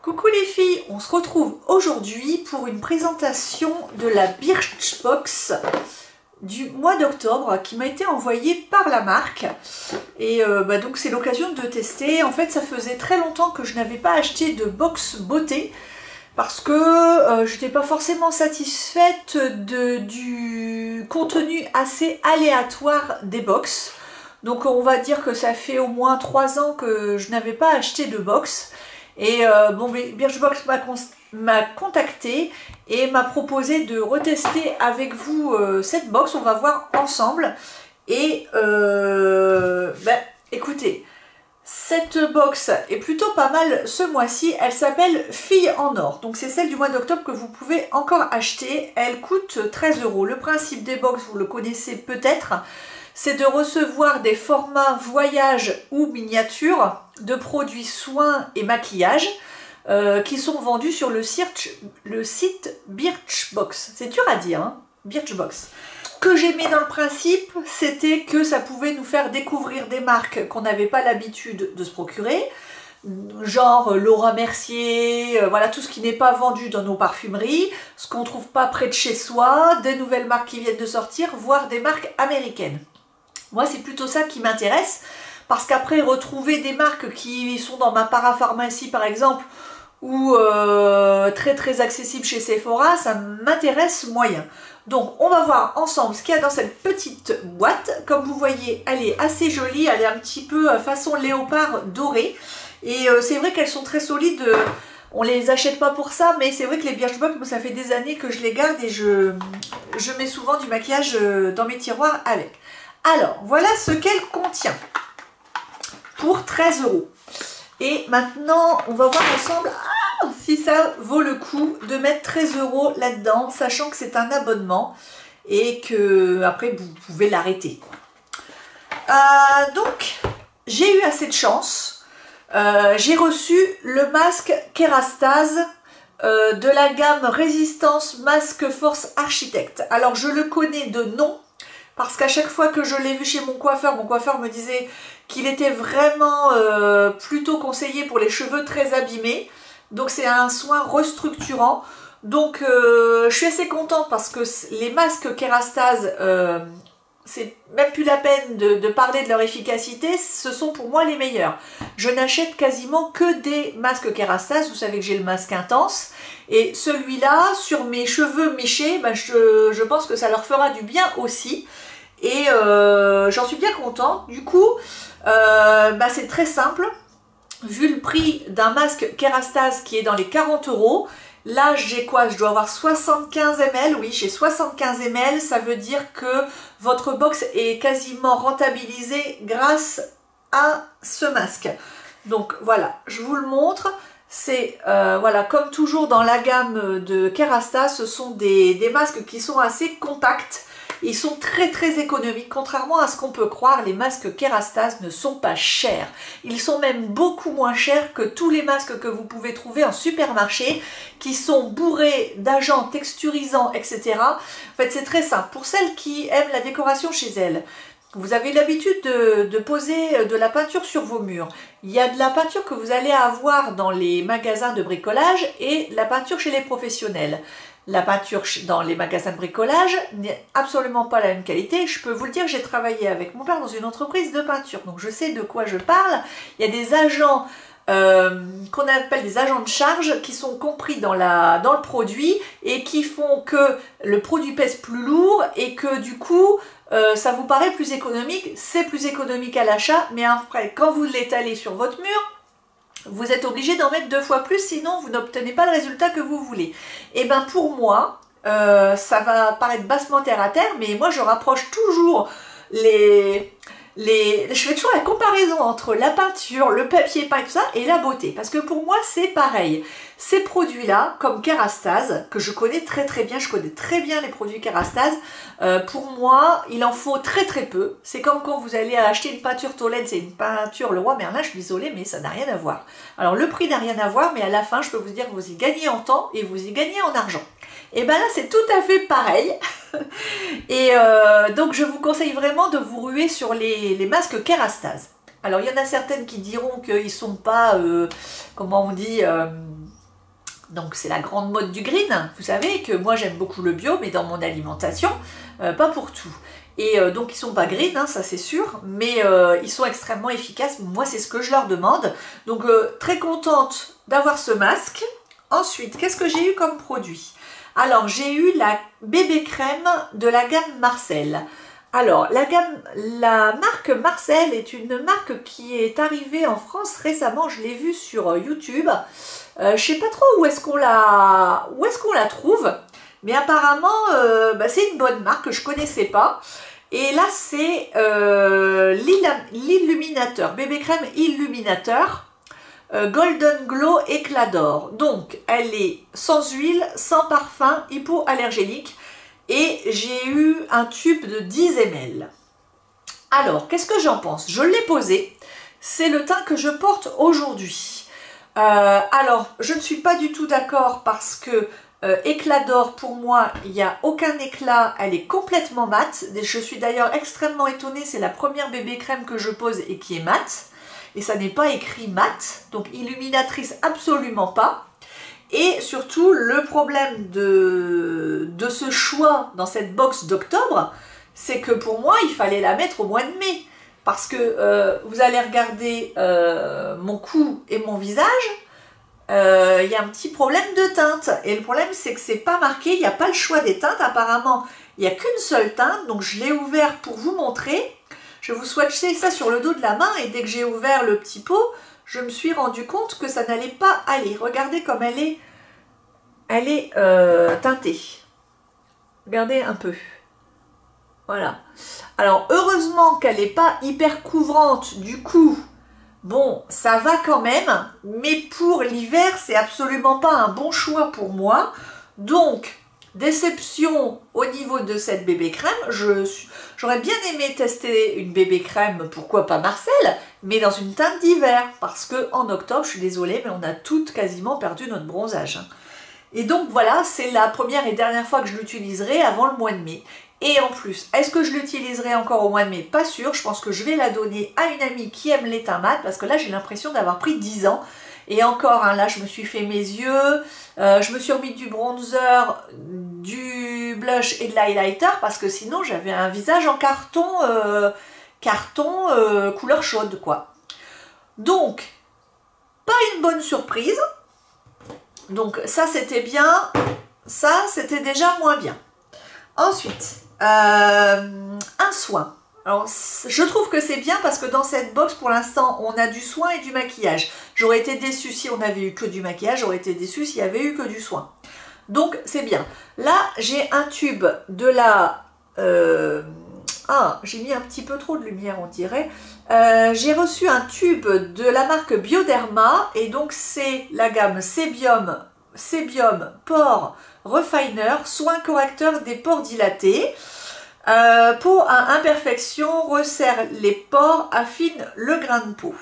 Coucou les filles, on se retrouve aujourd'hui pour une présentation de la Birchbox du mois d'octobre qui m'a été envoyée par la marque et donc c'est l'occasion de tester. En fait, ça faisait très longtemps que je n'avais pas acheté de box beauté parce que je n'étais pas forcément satisfaite du contenu assez aléatoire des box. Donc on va dire que ça fait au moins 3 ans que je n'avais pas acheté de box. Et Birchbox m'a contacté et m'a proposé de retester avec vous cette box. On va voir ensemble. Et écoutez, cette box est plutôt pas mal ce mois-ci. Elle s'appelle Filles en or. Donc c'est celle du mois d'octobre que vous pouvez encore acheter. Elle coûte 13 €. Le principe des box, vous le connaissez peut-être. C'est de recevoir des formats voyage ou miniature de produits soins et maquillage qui sont vendus sur le site Birchbox. C'est dur à dire, hein, Birchbox. Ce que j'aimais dans le principe, c'était que ça pouvait nous faire découvrir des marques qu'on n'avait pas l'habitude de se procurer, genre Laura Mercier, voilà tout ce qui n'est pas vendu dans nos parfumeries, ce qu'on ne trouve pas près de chez soi, des nouvelles marques qui viennent de sortir, voire des marques américaines. Moi, c'est plutôt ça qui m'intéresse, parce qu'après, retrouver des marques qui sont dans ma parapharmacie, par exemple, ou très accessibles chez Sephora, ça m'intéresse moyen. Donc, on va voir ensemble ce qu'il y a dans cette petite boîte. Comme vous voyez, elle est assez jolie, elle est un petit peu façon léopard doré. Et c'est vrai qu'elles sont très solides. On les achète pas pour ça, mais c'est vrai que les Birchbox, ça fait des années que je les garde et je mets souvent du maquillage dans mes tiroirs avec. Alors, voilà ce qu'elle contient pour 13 €. Et maintenant, on va voir ensemble si ça vaut le coup de mettre 13 € là-dedans, sachant que c'est un abonnement et que après vous pouvez l'arrêter. Donc, j'ai eu assez de chance. J'ai reçu le masque Kerastase de la gamme Résistance Masque Force Architecte. Alors, je le connais de nom, parce qu'à chaque fois que je l'ai vu chez mon coiffeur me disait qu'il était vraiment plutôt conseillé pour les cheveux très abîmés. Donc c'est un soin restructurant. Donc je suis assez contente parce que les masques Kerastase, c'est même plus la peine de parler de leur efficacité, ce sont pour moi les meilleurs. Je n'achète quasiment que des masques Kerastase, vous savez que j'ai le masque intense. Et celui-là, sur mes cheveux méchés, je pense que ça leur fera du bien aussi. Et j'en suis bien contente. Du coup, c'est très simple. Vu le prix d'un masque Kerastase qui est dans les 40 €, là j'ai quoi? Je dois avoir 75 ml. Oui, j'ai 75 ml. Ça veut dire que votre box est quasiment rentabilisée grâce à ce masque. Donc voilà, je vous le montre. C'est voilà, comme toujours dans la gamme de Kerastase, ce sont des masques qui sont assez compacts. Ils sont très économiques. Contrairement à ce qu'on peut croire, les masques Kerastase ne sont pas chers. Ils sont même beaucoup moins chers que tous les masques que vous pouvez trouver en supermarché, qui sont bourrés d'agents texturisants, etc. En fait, c'est très simple. Pour celles qui aiment la décoration chez elles, vous avez l'habitude de poser de la peinture sur vos murs. Il y a de la peinture que vous allez avoir dans les magasins de bricolage et la peinture chez les professionnels. La peinture dans les magasins de bricolage n'est absolument pas la même qualité. Je peux vous le dire, j'ai travaillé avec mon père dans une entreprise de peinture, donc je sais de quoi je parle. Il y a des agents qu'on appelle des agents de charge qui sont compris dans le produit et qui font que le produit pèse plus lourd et que du coup ça vous paraît plus économique. C'est plus économique à l'achat, mais après quand vous l'étalez sur votre mur, vous êtes obligé d'en mettre 2 fois plus, sinon vous n'obtenez pas le résultat que vous voulez. Et bien pour moi, ça va paraître bassement terre à terre, mais moi je rapproche toujours je fais toujours la comparaison entre la peinture, le papier peint et tout ça, et la beauté. Parce que pour moi, c'est pareil. Ces produits-là, comme Kerastase, que je connais très bien, je connais très bien les produits Kerastase, pour moi, il en faut très peu. C'est comme quand vous allez acheter une peinture Tolède, c'est une peinture Leroy Merlin, je suis désolée, mais ça n'a rien à voir. Alors le prix n'a rien à voir, mais à la fin, je peux vous dire que vous y gagnez en temps et vous y gagnez en argent. Et bien là, c'est tout à fait pareil. Et donc, je vous conseille vraiment de vous ruer sur les masques Kerastase. Alors, il y en a certaines qui diront qu'ils ne sont pas, comment on dit, Donc c'est la grande mode du green. Vous savez que moi j'aime beaucoup le bio, mais dans mon alimentation, pas pour tout. Et donc ils sont pas green, hein, ça c'est sûr, mais ils sont extrêmement efficaces. Moi c'est ce que je leur demande. Donc très contente d'avoir ce masque. Ensuite, qu'est-ce que j'ai eu comme produit? Alors j'ai eu la bébé crème de la gamme Marcel. Alors la marque Marcel est une marque qui est arrivée en France récemment. Je l'ai vue sur YouTube. Je sais pas trop où est-ce qu'on la trouve. Mais apparemment, c'est une bonne marque que je connaissais pas. Et là, c'est l'illuminateur, bébé crème illuminateur, Golden Glow éclat d'or. Donc, elle est sans huile, sans parfum, hypoallergénique. Et j'ai eu un tube de 10 ml. Alors, qu'est-ce que j'en pense? Je l'ai posé. C'est le teint que je porte aujourd'hui. Alors, je ne suis pas du tout d'accord parce que éclat d'or, pour moi, il n'y a aucun éclat, elle est complètement mate. Je suis d'ailleurs extrêmement étonnée, c'est la première bébé crème que je pose et qui est mate. Et ça n'est pas écrit mate, donc illuminatrice absolument pas. Et surtout, le problème de ce choix dans cette box d'octobre, c'est que pour moi, il fallait la mettre au mois de mai. Parce que vous allez regarder mon cou et mon visage, il y a un petit problème de teinte. Et le problème, c'est que c'est pas marqué, il n'y a pas le choix des teintes. Apparemment, il n'y a qu'une seule teinte. Donc, je l'ai ouvert pour vous montrer. Je vais vous swatcher ça sur le dos de la main. Et dès que j'ai ouvert le petit pot, je me suis rendu compte que ça n'allait pas aller. Regardez comme elle est teintée. Regardez un peu. Voilà. Alors, heureusement qu'elle n'est pas hyper couvrante, du coup, bon, ça va quand même, mais pour l'hiver, c'est absolument pas un bon choix pour moi. Donc, déception au niveau de cette bébé crème. J'aurais bien aimé tester une bébé crème, pourquoi pas Marcel, mais dans une teinte d'hiver, parce qu'en octobre, je suis désolée, mais on a toutes quasiment perdu notre bronzage. Et donc, voilà, c'est la première et dernière fois que je l'utiliserai avant le mois de mai. Et en plus, est-ce que je l'utiliserai encore au mois de mai? Pas sûr, je pense que je vais la donner à une amie qui aime les teints mat, parce que là j'ai l'impression d'avoir pris 10 ans. Et encore, hein, là je me suis fait mes yeux, je me suis remis du bronzer, du blush et de l'highlighter, parce que sinon j'avais un visage en carton, couleur chaude quoi. Donc, pas une bonne surprise. Donc ça c'était bien, ça c'était déjà moins bien. Ensuite, un soin. Alors, je trouve que c'est bien parce que dans cette box, pour l'instant, on a du soin et du maquillage. J'aurais été déçue si on avait eu que du maquillage, j'aurais été déçue s'il y avait eu que du soin. Donc, c'est bien. Là, j'ai un tube de la... j'ai mis un petit peu trop de lumière, on dirait. J'ai reçu un tube de la marque Bioderma et donc c'est la gamme Sébium Pore Refiner, soin correcteur des pores dilatés. Peau à imperfection, resserre les pores, affine le grain de peau.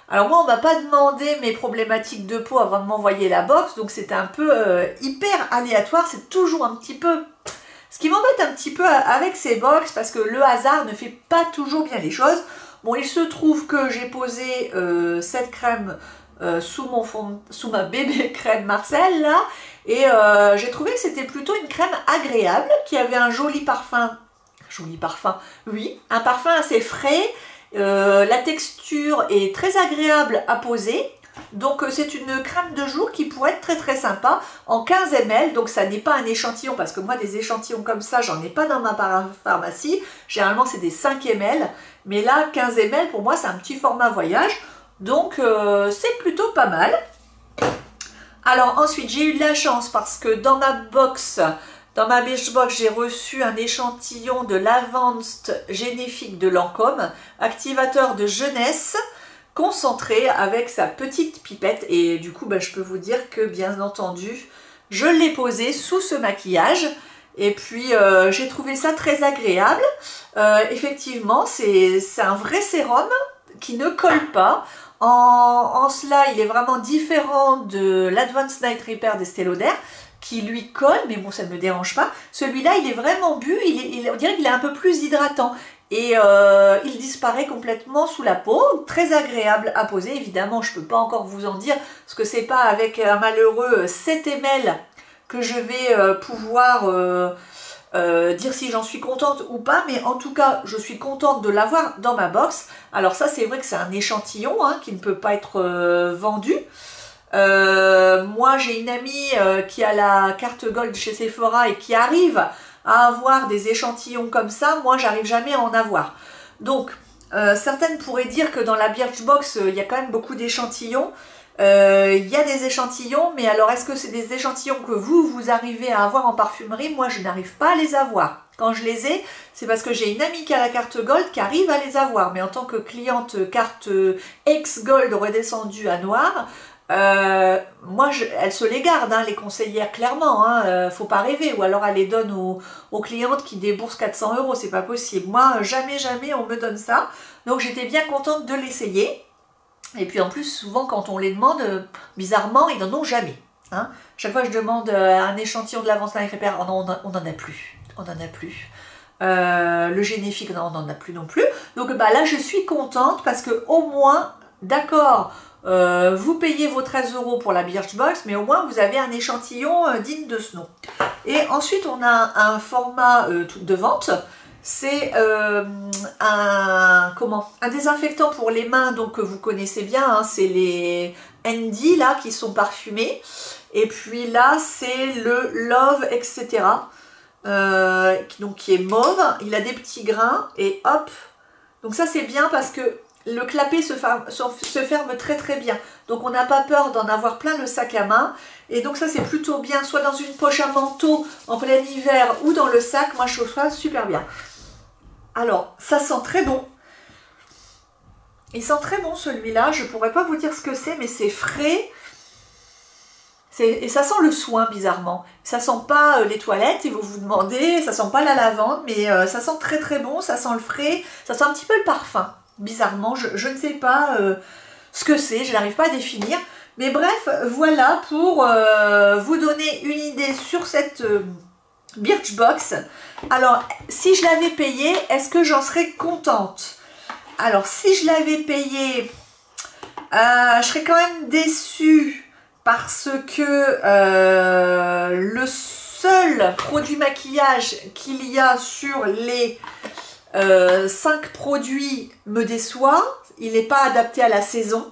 Alors moi on m'a pas demandé mes problématiques de peau avant de m'envoyer la box, donc c'était un peu hyper aléatoire, c'est toujours un petit peu... Ce qui m'embête un petit peu avec ces box, parce que le hasard ne fait pas toujours bien les choses. Bon, il se trouve que j'ai posé cette crème sous ma bébé crème Marcel là, et j'ai trouvé que c'était plutôt une crème agréable, qui avait un joli parfum, oui, un parfum assez frais, la texture est très agréable à poser, donc c'est une crème de jour qui pourrait être très très sympa, en 15 ml, donc ça n'est pas un échantillon, parce que moi des échantillons comme ça, j'en ai pas dans ma pharmacie, généralement c'est des 5 ml, mais là 15 ml pour moi c'est un petit format voyage, donc c'est plutôt pas mal. Alors ensuite j'ai eu de la chance parce que dans ma box, dans ma beige box, j'ai reçu un échantillon de l'Advanced Génifique de Lancôme, activateur de jeunesse, concentré avec sa petite pipette. Et du coup, je peux vous dire que bien entendu, je l'ai posé sous ce maquillage. Et puis j'ai trouvé ça très agréable. Effectivement, c'est un vrai sérum qui ne colle pas. En cela, il est vraiment différent de l'Advanced Night Repair d'Estée Lauder, qui lui colle, mais bon, ça ne me dérange pas. Celui-là, il est vraiment bu, on dirait qu'il est un peu plus hydratant. et il disparaît complètement sous la peau, très agréable à poser. Évidemment, je ne peux pas encore vous en dire, parce que c'est pas avec un malheureux 7 ml que je vais pouvoir dire si j'en suis contente ou pas, mais en tout cas, je suis contente de l'avoir dans ma box. Alors ça, c'est vrai que c'est un échantillon hein, qui ne peut pas être vendu. Moi, j'ai une amie qui a la carte Gold chez Sephora et qui arrive à avoir des échantillons comme ça. Moi, j'arrive jamais à en avoir. Donc, certaines pourraient dire que dans la Birchbox, il y a quand même beaucoup d'échantillons. Il y a des échantillons, mais alors est-ce que c'est des échantillons que vous arrivez à avoir en parfumerie? Moi, je n'arrive pas à les avoir. Quand je les ai, c'est parce que j'ai une amie qui a la carte Gold qui arrive à les avoir. Mais en tant que cliente carte ex-Gold redescendue à noir, moi, elle se les garde, hein, les conseillères, clairement, hein, faut pas rêver, ou alors elle les donne aux clientes qui déboursent 400 €, c'est pas possible. Moi, jamais, jamais on me donne ça, donc j'étais bien contente de l'essayer, et puis en plus, souvent quand on les demande, bizarrement, ils n'en ont jamais. Hein. Chaque fois que je demande un échantillon de l'Avance Night Repair, on n'en a plus, on n'en a plus. Le Généfique, on n'en a plus non plus, donc bah, là, je suis contente, parce que au moins, d'accord, vous payez vos 13 € pour la Birchbox, mais au moins vous avez un échantillon digne de ce nom. Et ensuite on a un format de vente, c'est un désinfectant pour les mains, donc que vous connaissez bien, hein, c'est les Handy là qui sont parfumés. Et puis là c'est le Love, etc. Donc qui est mauve, il a des petits grains et hop. Donc ça c'est bien parce que le clapet se ferme très très bien. Donc on n'a pas peur d'en avoir plein le sac à main. Et donc ça c'est plutôt bien, soit dans une poche à manteau en plein hiver ou dans le sac. Moi je trouve ça super bien. Alors ça sent très bon. Il sent très bon celui-là. Je ne pourrais pas vous dire ce que c'est, mais c'est frais. Et ça sent le soin bizarrement. Ça sent pas les toilettes et vous vous demandez, ça sent pas la lavande, mais ça sent très très bon. Ça sent le frais. Ça sent un petit peu le parfum. Bizarrement, je ne sais pas ce que c'est, je n'arrive pas à définir. Mais bref, voilà pour vous donner une idée sur cette Birchbox. Alors, si je l'avais payée, est-ce que j'en serais contente? Alors, si je l'avais payée, je serais quand même déçue parce que le seul produit maquillage qu'il y a sur les 5 produits me déçoit, il n'est pas adapté à la saison,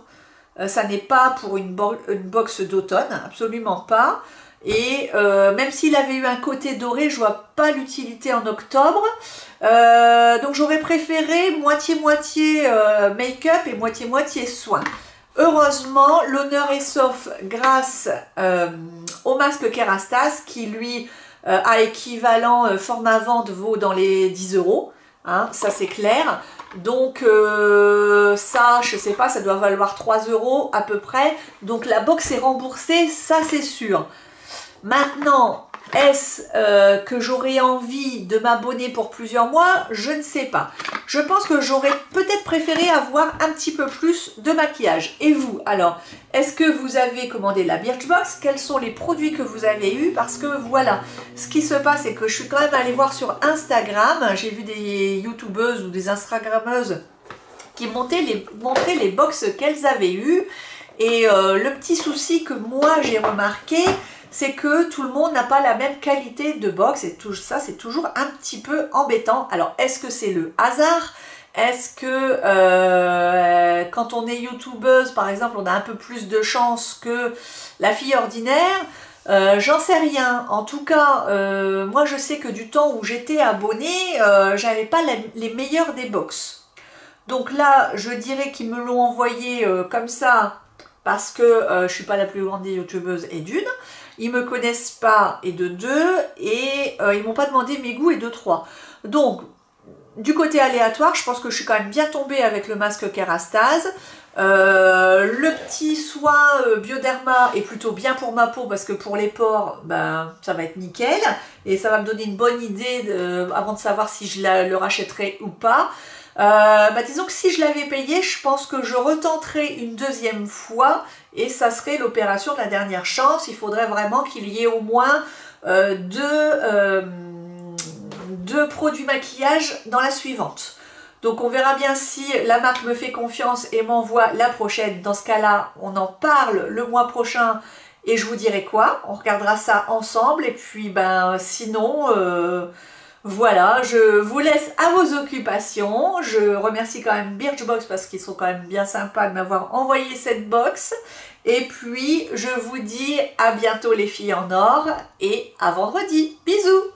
ça n'est pas pour une box d'automne, absolument pas, et même s'il avait eu un côté doré, je vois pas l'utilité en octobre, donc j'aurais préféré moitié-moitié make-up et moitié-moitié soin. Heureusement, l'honneur est sauf grâce au masque Kerastase qui lui a équivalent format vente vaut dans les 10 €. Hein, ça c'est clair, donc ça je sais pas, ça doit valoir 3 € à peu près, donc la box est remboursée, ça c'est sûr. Maintenant, est-ce que j'aurais envie de m'abonner pour plusieurs mois? Je ne sais pas. Je pense que j'aurais peut-être préféré avoir un petit peu plus de maquillage. Et vous, alors, est-ce que vous avez commandé la Birchbox? Quels sont les produits que vous avez eus? Parce que voilà, ce qui se passe, c'est que je suis quand même allée voir sur Instagram. J'ai vu des youtubeuses ou des instagrammeuses qui montraient les box qu'elles avaient eues. Et le petit souci que moi j'ai remarqué, c'est que tout le monde n'a pas la même qualité de box et tout ça c'est toujours un petit peu embêtant. Alors est-ce que c'est le hasard? Est-ce que quand on est youtubeuse par exemple on a un peu plus de chance que la fille ordinaire? J'en sais rien. En tout cas moi je sais que du temps où j'étais abonnée j'avais pas les meilleures des box. Donc là je dirais qu'ils me l'ont envoyé comme ça parce que je suis pas la plus grande des youtubeuses et d'une. Ils me connaissent pas et de deux, et ils m'ont pas demandé mes goûts et de trois. Donc, du côté aléatoire, je pense que je suis quand même bien tombée avec le masque Kerastase. Le petit soin Bioderma est plutôt bien pour ma peau parce que pour les pores, ben, ça va être nickel. Et ça va me donner une bonne idée avant de savoir si je le rachèterai ou pas. Disons que si je l'avais payé, je pense que je retenterai une deuxième fois et ça serait l'opération de la dernière chance. Il faudrait vraiment qu'il y ait au moins deux produits maquillage dans la suivante. Donc on verra bien si la marque me fait confiance et m'envoie la prochaine. Dans ce cas-là, on en parle le mois prochain et je vous dirai quoi. On regardera ça ensemble et puis ben sinon... voilà, je vous laisse à vos occupations. Je remercie quand même Birchbox parce qu'ils sont quand même bien sympas de m'avoir envoyé cette box. Et puis, je vous dis à bientôt les filles en or et à vendredi. Bisous!